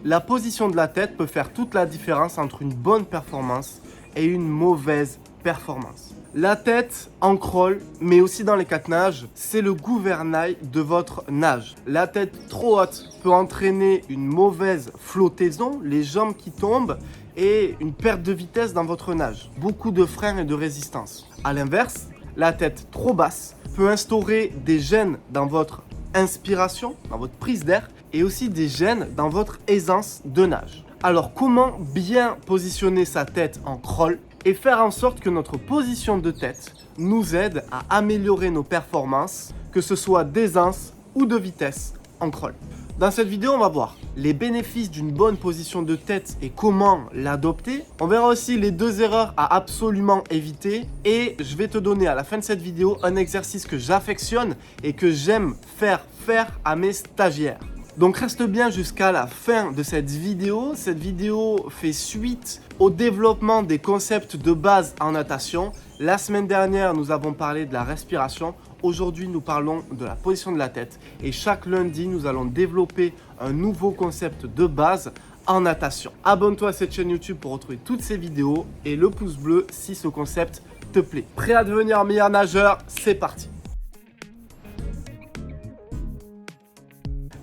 La position de la tête peut faire toute la différence entre une bonne performance et une mauvaise performance. La tête en crawl, mais aussi dans les 4 nages, c'est le gouvernail de votre nage. La tête trop haute peut entraîner une mauvaise flottaison, les jambes qui tombent et une perte de vitesse dans votre nage. Beaucoup de freins et de résistance. A l'inverse, la tête trop basse peut instaurer des gênes dans votre inspiration, dans votre prise d'air et aussi des gênes dans votre aisance de nage. Alors comment bien positionner sa tête en crawl et faire en sorte que notre position de tête nous aide à améliorer nos performances, que ce soit d'aisance ou de vitesse en crawl. Dans cette vidéo, on va voir les bénéfices d'une bonne position de tête et comment l'adopter. On verra aussi les 2 erreurs à absolument éviter et je vais te donner à la fin de cette vidéo un exercice que j'affectionne et que j'aime faire à mes stagiaires. Donc reste bien jusqu'à la fin de cette vidéo. Cette vidéo fait suite au développement des concepts de base en natation. La semaine dernière, nous avons parlé de la respiration. Aujourd'hui, nous parlons de la position de la tête. Et chaque lundi, nous allons développer un nouveau concept de base en natation. Abonne-toi à cette chaîne YouTube pour retrouver toutes ces vidéos et le pouce bleu si ce concept te plaît. Prêt à devenir meilleur nageur? C'est parti!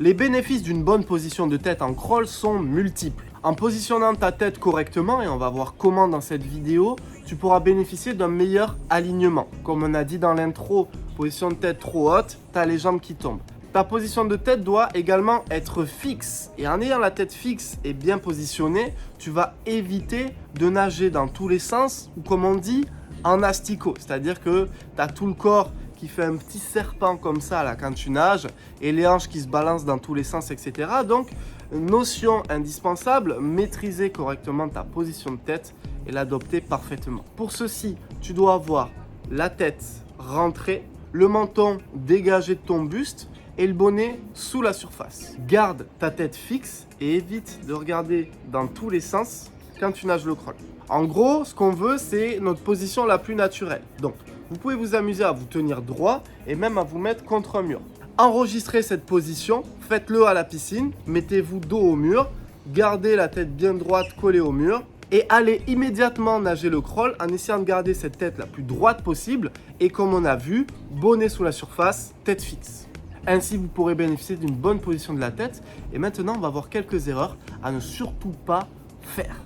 Les bénéfices d'une bonne position de tête en crawl sont multiples. En positionnant ta tête correctement, et on va voir comment dans cette vidéo, tu pourras bénéficier d'un meilleur alignement. Comme on a dit dans l'intro, position de tête trop haute, tu as les jambes qui tombent. Ta position de tête doit également être fixe. Et en ayant la tête fixe et bien positionnée, tu vas éviter de nager dans tous les sens, ou comme on dit, en asticot. C'est-à-dire que tu as tout le corps qui fait un petit serpent comme ça là quand tu nages et les hanches qui se balancent dans tous les sens, etc. Donc, notion indispensable, maîtriser correctement ta position de tête et l'adopter parfaitement. Pour ceci, tu dois avoir la tête rentrée, le menton dégagé de ton buste et le bonnet sous la surface. Garde ta tête fixe et évite de regarder dans tous les sens quand tu nages le crawl. En gros, ce qu'on veut, c'est notre position la plus naturelle. Donc, vous pouvez vous amuser à vous tenir droit et même à vous mettre contre un mur. Enregistrez cette position, faites-le à la piscine, mettez-vous dos au mur, gardez la tête bien droite collée au mur et allez immédiatement nager le crawl en essayant de garder cette tête la plus droite possible et comme on a vu, bonnet sous la surface, tête fixe. Ainsi, vous pourrez bénéficier d'une bonne position de la tête et maintenant, on va voir quelques erreurs à ne surtout pas faire.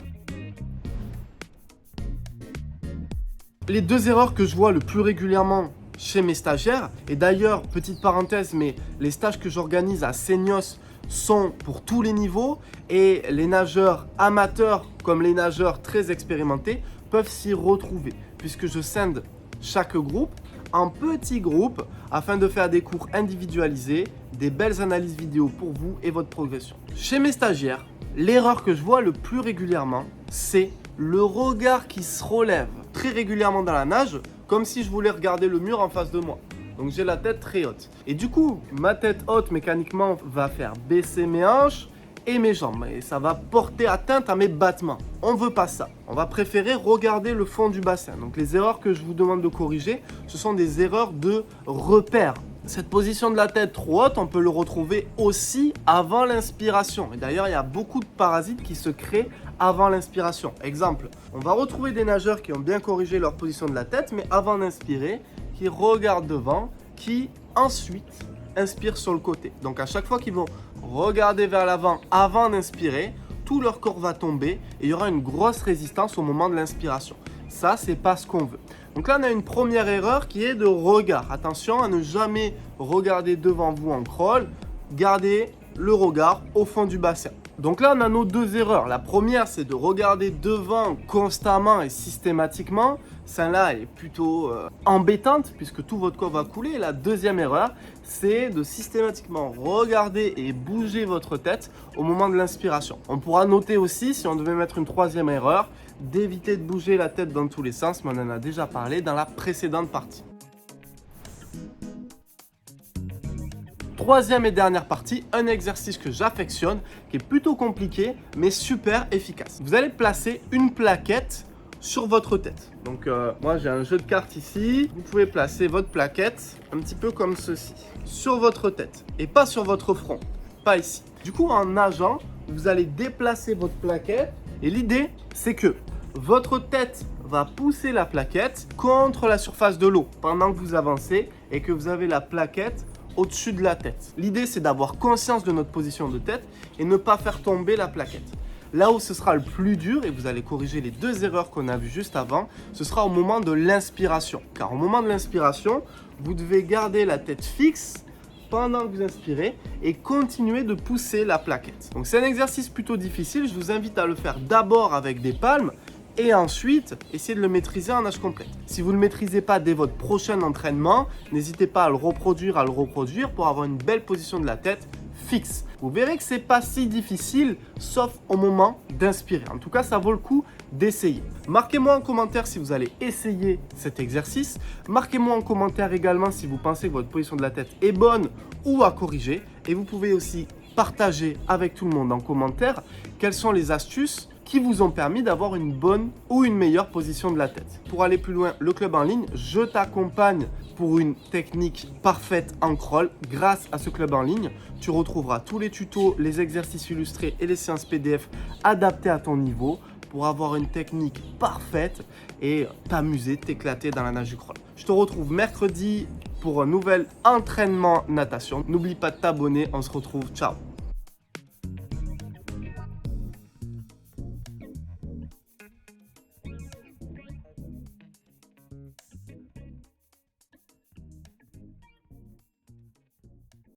Les 2 erreurs que je vois le plus régulièrement chez mes stagiaires, et d'ailleurs, petite parenthèse, mais les stages que j'organise à Seignos sont pour tous les niveaux et les nageurs amateurs comme les nageurs très expérimentés peuvent s'y retrouver puisque je scinde chaque groupe en petits groupes afin de faire des cours individualisés, des belles analyses vidéo pour vous et votre progression. Chez mes stagiaires, l'erreur que je vois le plus régulièrement, c'est le regard qui se relève très régulièrement dans la nage, comme si je voulais regarder le mur en face de moi. Donc j'ai la tête très haute. Et du coup, ma tête haute mécaniquement va faire baisser mes hanches et mes jambes. Et ça va porter atteinte à mes battements. On ne veut pas ça. On va préférer regarder le fond du bassin. Donc les erreurs que je vous demande de corriger, ce sont des erreurs de repère. Cette position de la tête trop haute, on peut le retrouver aussi avant l'inspiration. Et d'ailleurs, il y a beaucoup de parasites qui se créent avant l'inspiration. Exemple, on va retrouver des nageurs qui ont bien corrigé leur position de la tête, mais avant d'inspirer, qui regardent devant, qui ensuite inspirent sur le côté. Donc à chaque fois qu'ils vont regarder vers l'avant avant d'inspirer, tout leur corps va tomber et il y aura une grosse résistance au moment de l'inspiration. Ça, c'est pas ce qu'on veut. Donc là, on a une première erreur qui est de regard. Attention à ne jamais regarder devant vous en crawl. Gardez le regard au fond du bassin. Donc là, on a nos 2 erreurs. La première, c'est de regarder devant constamment et systématiquement. Celle-là est plutôt embêtante puisque tout votre corps va couler. Et la deuxième erreur, c'est de systématiquement regarder et bouger votre tête au moment de l'inspiration. On pourra noter aussi, si on devait mettre une 3e erreur, d'éviter de bouger la tête dans tous les sens, mais on en a déjà parlé dans la précédente partie. 3e et dernière partie, un exercice que j'affectionne, qui est plutôt compliqué, mais super efficace. Vous allez placer une plaquette sur votre tête. Donc moi j'ai un jeu de cartes ici. Vous pouvez placer votre plaquette un petit peu comme ceci, sur votre tête et pas sur votre front. pas ici. Du coup, en nageant, vous allez déplacer votre plaquette et l'idée, c'est que votre tête va pousser la plaquette contre la surface de l'eau pendant que vous avancez et que vous avez la plaquette au-dessus de la tête. L'idée, c'est d'avoir conscience de notre position de tête et ne pas faire tomber la plaquette. Là où ce sera le plus dur, et vous allez corriger les deux erreurs qu'on a vues juste avant, ce sera au moment de l'inspiration. Car au moment de l'inspiration, vous devez garder la tête fixe pendant que vous inspirez et continuer de pousser la plaquette. Donc c'est un exercice plutôt difficile, je vous invite à le faire d'abord avec des palmes et ensuite essayer de le maîtriser en nage complète. Si vous ne le maîtrisez pas dès votre prochain entraînement, n'hésitez pas à le reproduire pour avoir une belle position de la tête fixe. Vous verrez que c'est pas si difficile, sauf au moment d'inspirer. En tout cas, ça vaut le coup d'essayer. Marquez-moi en commentaire si vous allez essayer cet exercice. Marquez-moi en commentaire également si vous pensez que votre position de la tête est bonne ou à corriger. Et vous pouvez aussi partager avec tout le monde en commentaire quelles sont les astuces qui vous ont permis d'avoir une bonne ou une meilleure position de la tête. Pour aller plus loin, le club en ligne, je t'accompagne pour une technique parfaite en crawl. Grâce à ce club en ligne, tu retrouveras tous les tutos, les exercices illustrés et les séances PDF adaptés à ton niveau pour avoir une technique parfaite et t'amuser, t'éclater dans la nage du crawl. Je te retrouve mercredi pour un nouvel entraînement natation. N'oublie pas de t'abonner, on se retrouve, ciao!